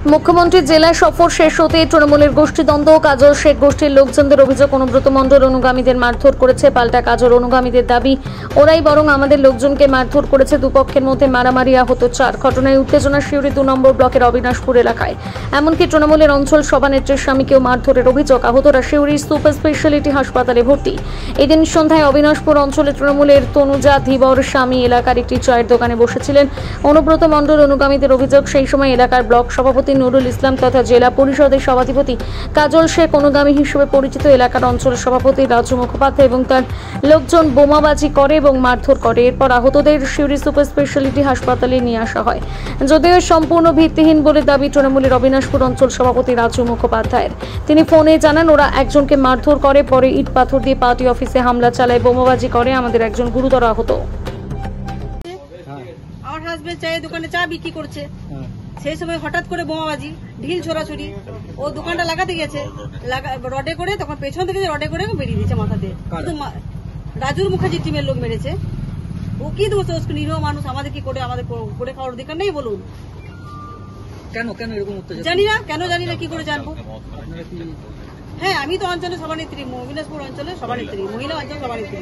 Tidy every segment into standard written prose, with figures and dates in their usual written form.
মুখ্যমন্ত্রীর জেলা সফর শেষ হতে তৃণমূলের গোষ্ঠীদ্বন্দ্ব। কাজল শেখ গোষ্ঠীর লোকজনদের অভিযোগ অনুব্রত মণ্ডল অনুগামীদের মারধর করেছে। পাল্টা কাজল অনুগামীদের দাবি ওরাই বরং আমাদের লোকজনকে মারধর করেছে। দুপক্ষের মধ্যে মারামারি, আহত 4। ঘটনায় উত্তেজনা সিউড়ি 2 নম্বর ব্লকের অবিনাশপুর এলাকায়। এমনকি তৃণমূলের অঞ্চল সভানেত্রীর স্বামীকেও মারধরের অভিযোগ। আহতরা সিউড়ির সুপার স্পেশালিটি হাসপাতালে ভর্তি। এদিন সন্ধ্যায় অবিনাশপুর অঞ্চলে তৃণমূলের তনুজা ধীবর স্বামী এলাকার একটি চায়ের দোকানে বসেছিলেন। অনুব্রত মণ্ডল অনুগামীদের অভিযোগ, সেই সময় এলাকার ব্লক সভাপতি নুরুল ইসলাম তথা জেলা পরিষদের সভাধিপতি কাজল শেখ অনুগামী হিসেবে পরিচিত এলাকার অঞ্চল সভাপতি রাজু মুখোপাধ্যায় এবং তার লোকজন বোমাবাজি করে এবং মারধর করে। এরপর আহতদের সিউড়ি সুপার স্পেশালিটি হাসপাতালে নিয়ে আসা হয়। যদিও সম্পূর্ণ ভিত্তিহীন বলে দাবি তৃণমূলের অবিনাশপুর অঞ্চল সভাপতি রাজু মুখোপাধ্যায়ের। তিনি ফোনে জানান ওরা একজনকে মারধর করে, পরে ইট পাথর দিয়ে পার্টি অফিসে হামলা চালায়, বোমাবাজি করে। আমাদের একজন গুরুতর আহত। আমার হাজবেন্ড চায়ের দোকানে চা বিক্রি করছে, সেই সময় হঠাৎ করে বোমাবাজি, ঢিল ছোড়াছুড়ি। ও দোকানটা লাগাতে গেছে, রডে করে, তখন পেছন থেকে রডে করে বেরিয়ে দিয়েছে মাথা দিয়ে। কিন্তু রাজুর মুখার্জির টিমের লোক মেরেছে। ও কি দোষ? নিরীহ মানুষ, আমাদের কি করে, আমাদের করে খাওয়ার অধিকার নেই বলুন? কেন কেন এরকম উত্তেজনা? জানি না, কেন জানি না, কি করে জানবো? হ্যাঁ, আমি তো অঞ্চলের সভানেত্রী, অবিনাশপুর অঞ্চলের সভানেত্রী, মহিলা অঞ্চল সভানেত্রী।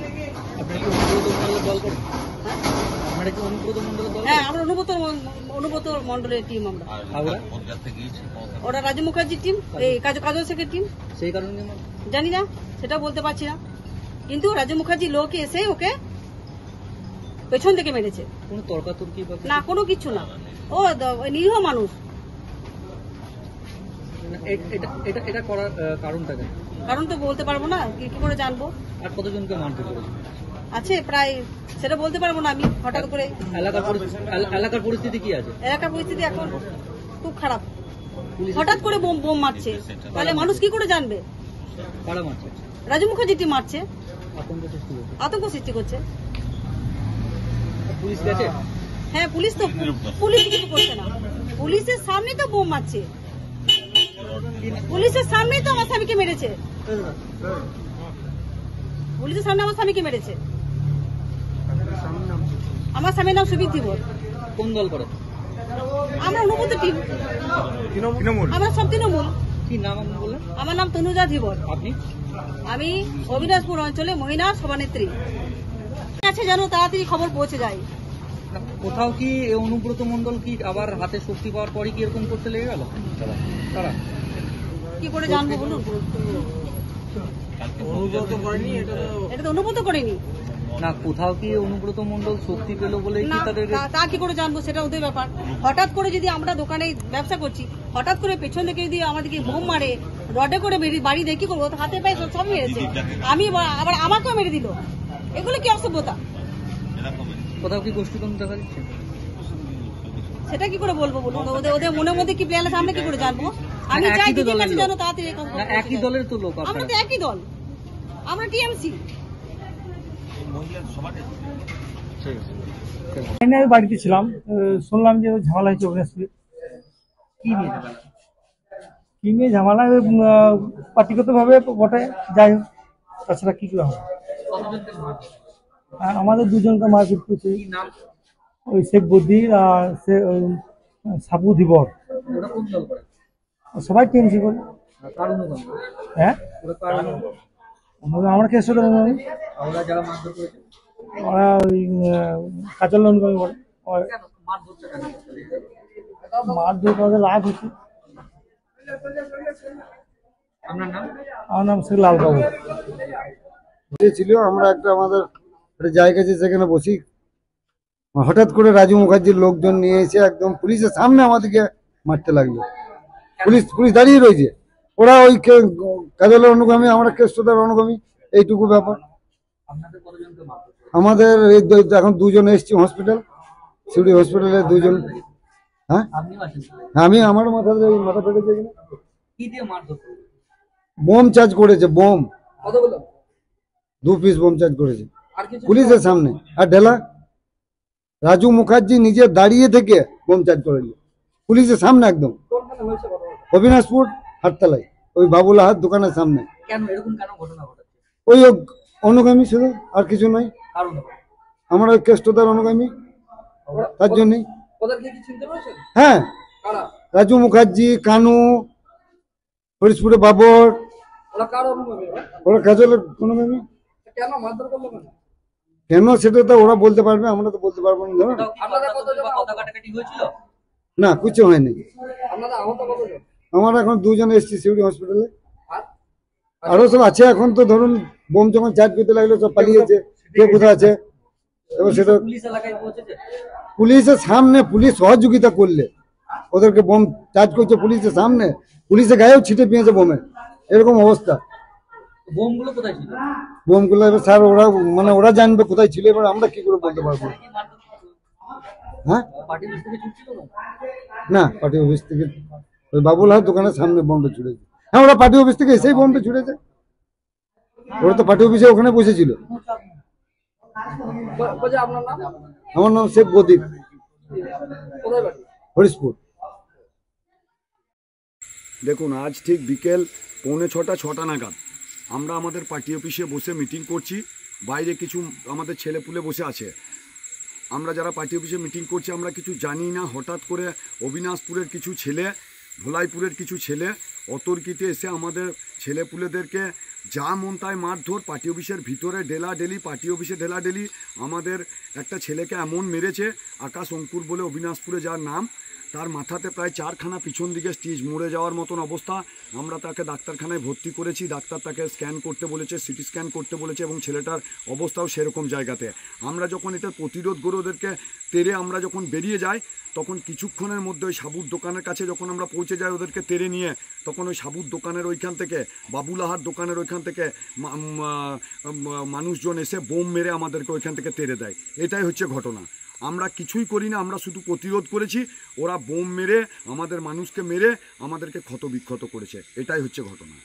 হ্যাঁ, আমরা অনুব্রত মন্ডলের টিম। আমরা ওরা রাজু মুখার্জির টিম, এই কাজল শেখের টিম। সেই কারণে জানি না, সেটা বলতে পারছি না। কিন্তু রাজু মুখার্জির লোক এসে ওকে পেছন থেকে মেরেছে। কোনো তর্কাতর্কি না, কোনো কিছু না। ও নিরীহ মানুষ। এটা করার কারণটা কেন? কারণ তো বলতে পারবো না, কি করে জানবো? আর কতজনকে মারধর করেছে? আছে প্রায়, সেটা বলতে পারবো না আমি হঠাৎ করে। এলাকার পরিস্থিতি কি আছে? এলাকার পরিস্থিতি এখন খুব খারাপ। হঠাৎ করে বোম মারছে, তাহলে মানুষ কি করে জানবে? কারা মারছে? রাজু মুখার্জি মারছে, আতঙ্ক সৃষ্টি করছে। পুলিশ গেছে? হ্যাঁ, পুলিশ কিছু করছে না। পুলিশের সামনে তো বোম মারছে, পুলিশের সামনেই তো আমার স্বামীকে মেরেছে। পুলিশের সামনে আমার স্বামীকে মেরেছে। আমার স্বামীর নাম সুবীর ধীবর। কোন দল করে? আমরা অনুব্রত টিম, আমরা সব তৃণমূল। কি নাম আপনি বললেন? আমার নাম তনুজা ধীবর। আপনি? আমি অবিনাশপুর অঞ্চলে মহিলা সভানেত্রী। আছে যেন তাড়াতাড়ি খবর পৌঁছে যায়। কোথাও কি অনুব্রত মণ্ডল কি আবার হাতে শক্তি পাওয়ার পরে কি এরকম করতে লেগে গেল? তারা কি করে জানবো বলুন? এটা তো অনুব্রত করেনি না। কোথাও কি অনুব্রত মণ্ডল শক্তি পেল বলে কি তাদের? তা কি করে জানবো? সেটা ওদের ব্যাপার। হঠাৎ করে যদি আমরা দোকানে ব্যবসা করছি, হঠাৎ করে পেছন থেকে যদি আমাদেরকে বোম মারে, রডে করে বাড়ি দিয়ে কি করবো? হাতে পায়ে সব মেরেছে। আমি আবার আমাকেও মেরে দিল। এগুলো কি অসভ্যতা? কোথাও কি গোষ্ঠীদ্বন্দ্ব দেখা যাচ্ছে? সেটা কি করে বলবো বলুন? ওদের মনের মধ্যে কি প্ল্যান আছে আমরা কি করে জানবো? আমি চাই দিদির কাছে জানো তাড়াতাড়ি। একই দলের তো লোক, আমরা তো একই দল, আমরা টিএমসি। আমি বাড়িতে ছিলাম, শুনলাম যে ঝামেলা হয়েছে অবিনাশপুরে। কি নিয়ে ঝামেলা? পার্টিগত ভাবে বটে, যাই হোক, তাছাড়া কি করে হবে? আমাদের দুজনকে মারপিট করছে, ওই শেখ বদ্দির আর সাবু ধীবর। সবাই টিএমসি করে। হ্যাঁ, আমরা কেস ওরা ওই কাজল অনুগামী বলে। মারধর করে লাভ হচ্ছে। আমার নাম শেখ লাল বাবু। ছিল আমরা আমাদের একটা জায়গা আছে, সেখানে বসি। হঠাৎ করে রাজু মুখার্জির লোকজন নিয়ে এসে একদম পুলিশের সামনে আমাদেরকে মারতে লাগলো। পুলিশ দাঁড়িয়ে রয়েছে, ওরা ওই কাজলের অনুগামী, আমরা কেষ্টদার অনুগামী, এইটুকু ব্যাপার। আমাদের এখন 2 জন এসছি হসপিটাল, সিউড়ি হসপিটালে 2 জন। হ্যাঁ, আমি আমার মাথা ফেটেছে কিনা, বোম চার্জ করেছে, বোম 2 পিস বোম চার্জ করেছে পুলিশের সামনে। আর ঢেলা রাজু মুখার্জি নিজে দাঁড়িয়ে থেকে বোম চার্জ করেছে পুলিশের সামনে একদম। অবিনাশপুর হাটতলায়, ওই বাবুল আহাদ দোকানের সামনে। ওই অনুগামী শুধু, আর কিছু নয়। আমরা ওই কেষ্টদার অনুগামী, তার জন্যই। হ্যাঁ, রাজু মুখার্জি, কানু, হরিশপুরে বাবর, ওরা কাজলের কোনো কেন সেটা তো ওরা বলতে পারবে, আমরা তো বলতে পারবো না। ধরুন না, কিছু হয়নি। আমার এখন 2 জন এসছি সিউড়ি হসপিটালে, আরো সব আছে। এখন তো ধরুন বোম যখন চার্জ করতে লাগলো সব পালিয়েছে, কে কোথায় আছে। এবার সেটা পুলিশের সামনে, পুলিশ সহযোগিতা করলে ওদেরকে বোম চার্জ করছে পুলিশের সামনে, পুলিশের গায়েও ছিটে পেয়েছে বোমে, এরকম অবস্থা। বোমগুলো কোথায় ছিল? বোমগুলো এবার স্যার ওরা মানে ওরা জানবে কোথায় ছিল, এবার আমরা কি করে বলতে পারবো। হ্যাঁ পার্টি অফিস থেকে ছুটছিল না? না, পার্টি অফিস থেকে ওই বাবুল হাট দোকানের সামনে বোমটা ছুড়েছে। হ্যাঁ, ওরা পার্টি অফিস থেকে এসেই বোমটা ছুড়েছে। ওরা তো পার্টি অফিসে ওখানে বসেছিল। আমার নাম শেখ প্রদীপ, হরিশপুর। দেখুন, আজ ঠিক বিকেল 5:45 নাগাদ আমরা আমাদের পার্টি অফিসে বসে মিটিং করছি। বাইরে কিছু আমাদের ছেলেপুলে বসে আছে। আমরা যারা পার্টি অফিসে মিটিং করছি আমরা কিছু জানি না, হঠাৎ করে অবিনাশপুরের কিছু ছেলে, ভোলাইপুরের কিছু ছেলে অতর্কিতে এসে আমাদের ছেলেপুলেদেরকে যা মন তাই মারধর, পার্টি অফিসের ভিতরে ঢেলাঢেলি, পার্টি অফিসে ঢেলাঢেলি। আমাদের একটা ছেলেকে এমন মেরেছে, আকাশ অঙ্কুর বলে, অবিনাশপুরে যার নাম, তার মাথাতে প্রায় 4খানা পিছন দিকে স্টিচ, মরে যাওয়ার মতন অবস্থা। আমরা তাকে ডাক্তারখানায় ভর্তি করেছি। ডাক্তার তাকে স্ক্যান করতে বলেছে, সিটি স্ক্যান করতে বলেছে, এবং ছেলেটার অবস্থাও সেরকম জায়গাতে। আমরা যখন এটা প্রতিরোধ করে ওদেরকে তেড়ে আমরা যখন বেরিয়ে যাই, তখন কিছুক্ষণের মধ্যে ওই সাবুর দোকানের কাছে যখন আমরা পৌঁছে যাই ওদেরকে তেড়ে নিয়ে, তখন ওই সাবুর দোকানের ওইখান থেকে, বাবুলাহার দোকানের ওইখান থেকে মানুষজন এসে বোম মেরে আমাদেরকে ওইখান থেকে তেড়ে দেয়। এটাই হচ্ছে ঘটনা। আমরা কিছুই করি না, আমরা শুধু প্রতিরোধ করেছি। ওরা বোম মেরে, আমাদের মানুষকে মেরে আমাদেরকে ক্ষত বিক্ষত করেছে। এটাই হচ্ছে ঘটনা।